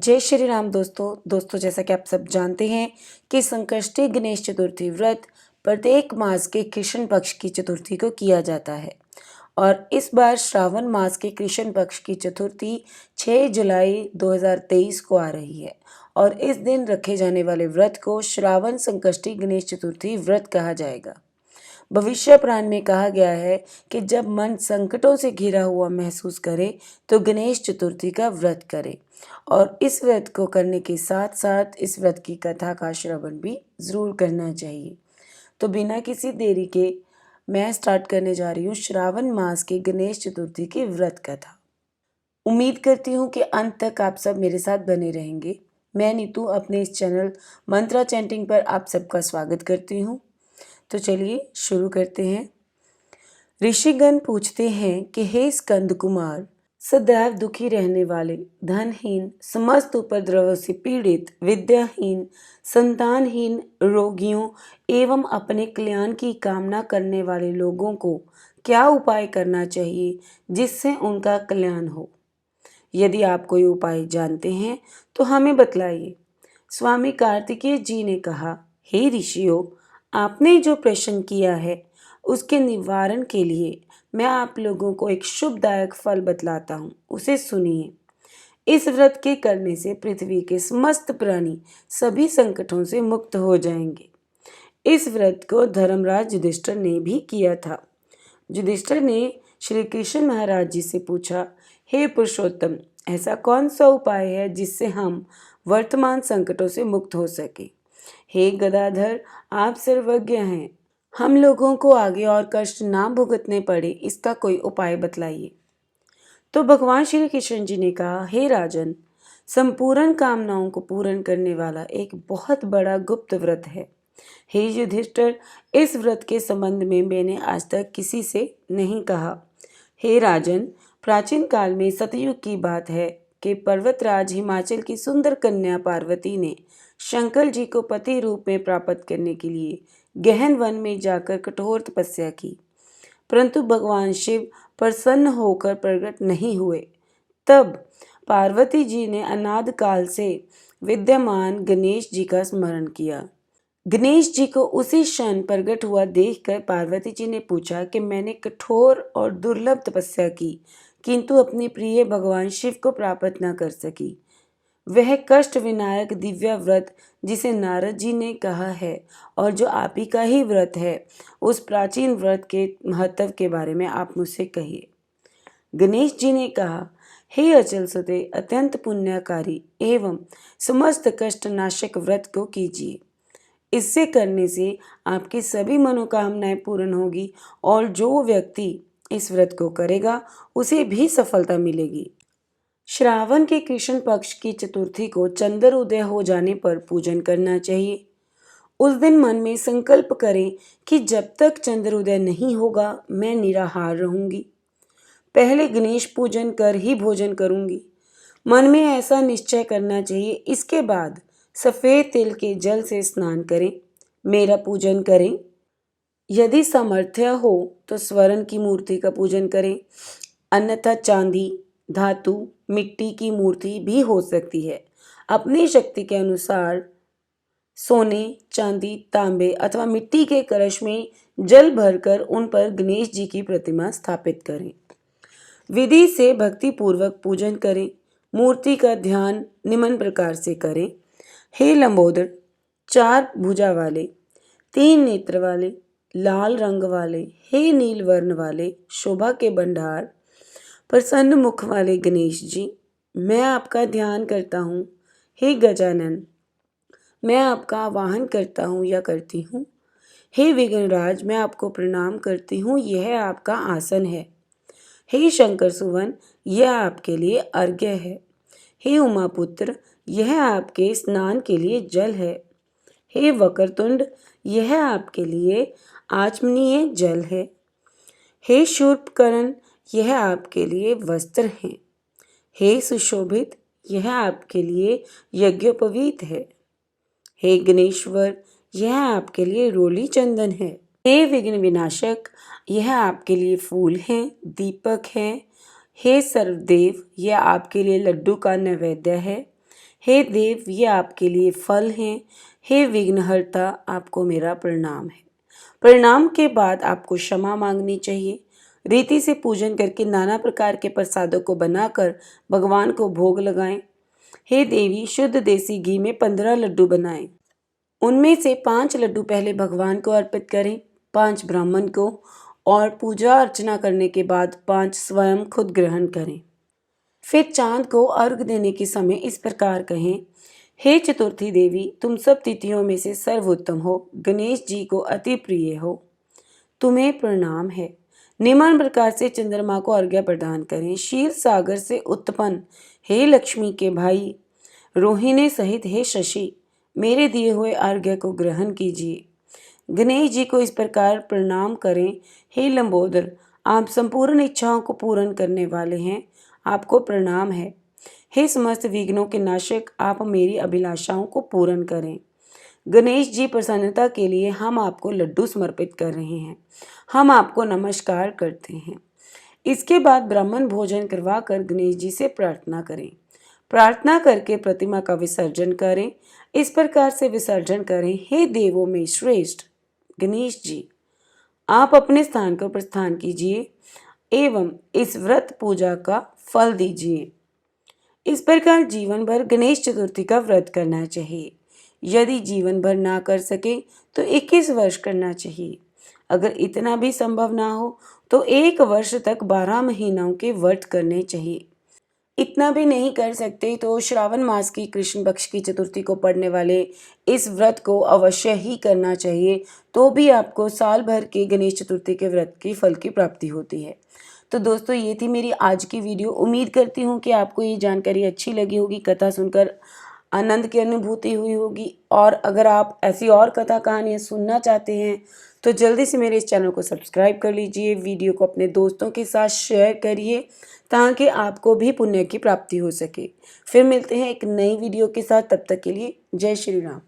जय श्री राम दोस्तों जैसा कि आप सब जानते हैं कि संकष्टी गणेश चतुर्थी व्रत प्रत्येक मास के कृष्ण पक्ष की चतुर्थी को किया जाता है और इस बार श्रावण मास के कृष्ण पक्ष की चतुर्थी 6 जुलाई 2023 को आ रही है और इस दिन रखे जाने वाले व्रत को श्रावण संकष्टी गणेश चतुर्थी व्रत कहा जाएगा। भविष्य पुराण में कहा गया है कि जब मन संकटों से घिरा हुआ महसूस करे तो गणेश चतुर्थी का व्रत करे और इस व्रत को करने के साथ साथ इस व्रत की कथा का श्रवण भी ज़रूर करना चाहिए। तो बिना किसी देरी के मैं स्टार्ट करने जा रही हूँ श्रावण मास के गणेश चतुर्थी की व्रत कथा। उम्मीद करती हूँ कि अंत तक आप सब मेरे साथ बने रहेंगे। मैं नीतू अपने इस चैनल मंत्रा चैंटिंग पर आप सबका स्वागत करती हूँ। तो चलिए शुरू करते हैं। ऋषिगण पूछते हैं कि हे स्कंद कुमार, सदैव दुखी रहने वाले, धनहीन, समस्त उपद्रवों से पीड़ित, विद्याहीन, संतानहीन, रोगियों एवं अपने कल्याण की कामना करने वाले लोगों को क्या उपाय करना चाहिए जिससे उनका कल्याण हो? यदि आप कोई उपाय जानते हैं तो हमें बतलाइए। स्वामी कार्तिकेय जी ने कहा, हे ऋषियों, आपने जो प्रश्न किया है उसके निवारण के लिए मैं आप लोगों को एक शुभदायक फल बतलाता हूँ, उसे सुनिए। इस व्रत के करने से पृथ्वी के समस्त प्राणी सभी संकटों से मुक्त हो जाएंगे। इस व्रत को धर्मराज युधिष्ठिर ने भी किया था। युधिष्ठिर ने श्री कृष्ण महाराज जी से पूछा, हे पुरुषोत्तम, ऐसा कौन सा उपाय है जिससे हम वर्तमान संकटों से मुक्त हो सके? हे गदाधर, आप सर्वज्ञ हैं, हम लोगों को आगे और कष्ट ना भुगतने पड़े इसका कोई उपाय बतलाइए। तो भगवान श्री कृष्ण जी ने कहा, हे राजन, संपूर्ण कामनाओं को पूर्ण करने वाला एक बहुत बड़ा गुप्त व्रत है। हे युधिष्ठिर, इस व्रत के संबंध में मैंने आज तक किसी से नहीं कहा। हे राजन, प्राचीन काल में सतयुग की बात है कि पर्वतराज हिमाचल की सुंदर कन्या पार्वती ने शंकर जी को पति रूप में प्राप्त करने के लिए गहन वन में जाकर कठोर तपस्या की, परंतु भगवान शिव प्रसन्न होकर प्रकट नहीं हुए। तब पार्वती जी ने अनादि काल से विद्यमान गणेश जी का स्मरण किया। गणेश जी को उसी क्षण प्रकट हुआ देखकर पार्वती जी ने पूछा कि मैंने कठोर और दुर्लभ तपस्या की किंतु अपने प्रिय भगवान शिव को प्राप्त न कर सकी। वह कष्ट विनायक दिव्य व्रत जिसे नारद जी ने कहा है और जो आप ही का ही व्रत है, उस प्राचीन व्रत के महत्व के बारे में आप मुझसे कहिए। गणेश जी ने कहा, हे अचल सुते, अत्यंत पुण्यकारी एवं समस्त कष्ट नाशक व्रत को कीजिए। इससे करने से आपकी सभी मनोकामनाएं पूर्ण होगी और जो व्यक्ति इस व्रत को करेगा उसे भी सफलता मिलेगी। श्रावण के कृष्ण पक्ष की चतुर्थी को चंद्र उदय हो जाने पर पूजन करना चाहिए। उस दिन मन में संकल्प करें कि जब तक चंद्र उदय नहीं होगा मैं निराहार रहूंगी, पहले गणेश पूजन कर ही भोजन करूंगी। मन में ऐसा निश्चय करना चाहिए। इसके बाद सफेद तिल के जल से स्नान करें, मेरा पूजन करें। यदि सामर्थ्य हो तो स्वर्ण की मूर्ति का पूजन करें, अन्यथा चांदी, धातु, मिट्टी की मूर्ति भी हो सकती है। अपनी शक्ति के अनुसार सोने, चांदी, तांबे अथवा मिट्टी के कलश में जल भरकर उन पर गणेश जी की प्रतिमा स्थापित करें। विधि से भक्ति पूर्वक पूजन करें। मूर्ति का ध्यान निम्न प्रकार से करें। हे लंबोदर, 4 भुजा वाले, 3 नेत्र वाले, लाल रंग वाले, हे नील वर्ण वाले, शोभा के भंडार, प्रसन्न मुख वाले गणेश जी, मैं आपका ध्यान करता हूँ। हे गजानन, मैं आपका आवाहन करता हूँ या करती हूँ। हे विघ्नराज, मैं आपको प्रणाम करती हूँ, यह आपका आसन है। हे शंकर सुवन, यह आपके लिए अर्घ्य है। हे उमापुत्र, यह आपके स्नान के लिए जल है। हे वक्रतुंड, यह आपके लिए आचमनीय जल है। हे शूर्पकर्ण, यह आपके लिए वस्त्र है। हे सुशोभित, यह आपके लिए यज्ञोपवीत है। हे गणेश्वर, यह आपके लिए रोली चंदन है। हे विघ्न विनाशक, यह आपके लिए फूल हैं, दीपक है। हे सर्वदेव, यह आपके लिए लड्डू का नैवेद्य है। हे देव, ये आपके लिए फल हैं। हे विघ्नहर्ता, आपको मेरा प्रणाम है। प्रणाम के बाद आपको क्षमा मांगनी चाहिए। रीति से पूजन करके नाना प्रकार के प्रसादों को बनाकर भगवान को भोग लगाएं। हे देवी, शुद्ध देसी घी में 15 लड्डू बनाएं। उनमें से 5 लड्डू पहले भगवान को अर्पित करें, 5 ब्राह्मण को, और पूजा अर्चना करने के बाद 5 स्वयं खुद ग्रहण करें। फिर चांद को अर्घ देने के समय इस प्रकार कहें, हे चतुर्थी देवी, तुम सब तिथियों में से सर्वोत्तम हो, गणेश जी को अति प्रिय हो, तुम्हें प्रणाम है। निम्न प्रकार से चंद्रमा को अर्घ्य प्रदान करें। क्षीर सागर से उत्पन्न हे लक्ष्मी के भाई रोहिणी सहित हे शशि, मेरे दिए हुए अर्घ्य को ग्रहण कीजिए। गणेश जी को इस प्रकार प्रणाम करें, हे लंबोदर, आप संपूर्ण इच्छाओं को पूर्ण करने वाले हैं, आपको प्रणाम है। हे समस्त विघ्नों के नाशक, आप मेरी अभिलाषाओं को पूर्ण करें। गणेश जी, प्रसन्नता के लिए हम आपको लड्डू समर्पित कर रहे हैं, हम आपको नमस्कार करते हैं। इसके बाद ब्राह्मण भोजन करवा कर गणेश जी से प्रार्थना करें। प्रार्थना करके प्रतिमा का विसर्जन करें। इस प्रकार से विसर्जन करें, हे देवों में श्रेष्ठ गणेश जी, आप अपने स्थान को प्रस्थान कीजिए एवं इस व्रत पूजा का फल दीजिए। इस प्रकार जीवन भर गणेश चतुर्थी का व्रत करना चाहिए। यदि जीवन भर ना कर सके तो 21 वर्ष करना चाहिए। अगर इतना भी संभव ना हो तो 1 वर्ष तक 12 महीनों के व्रत करने चाहिए। इतना भी नहीं कर सकते तो श्रावण मास की कृष्ण पक्ष की चतुर्थी को पड़ने वाले इस व्रत को अवश्य ही करना चाहिए, तो भी आपको साल भर के गणेश चतुर्थी के व्रत की फल की प्राप्ति होती है। तो दोस्तों, ये थी मेरी आज की वीडियो। उम्मीद करती हूँ कि आपको ये जानकारी अच्छी लगी होगी, कथा सुनकर आनंद की अनुभूति हुई होगी। और अगर आप ऐसी और कथा कहानियाँ सुनना चाहते हैं तो जल्दी से मेरे इस चैनल को सब्सक्राइब कर लीजिए, वीडियो को अपने दोस्तों के साथ शेयर करिए ताकि आपको भी पुण्य की प्राप्ति हो सके। फिर मिलते हैं एक नई वीडियो के साथ, तब तक के लिए जय श्री राम।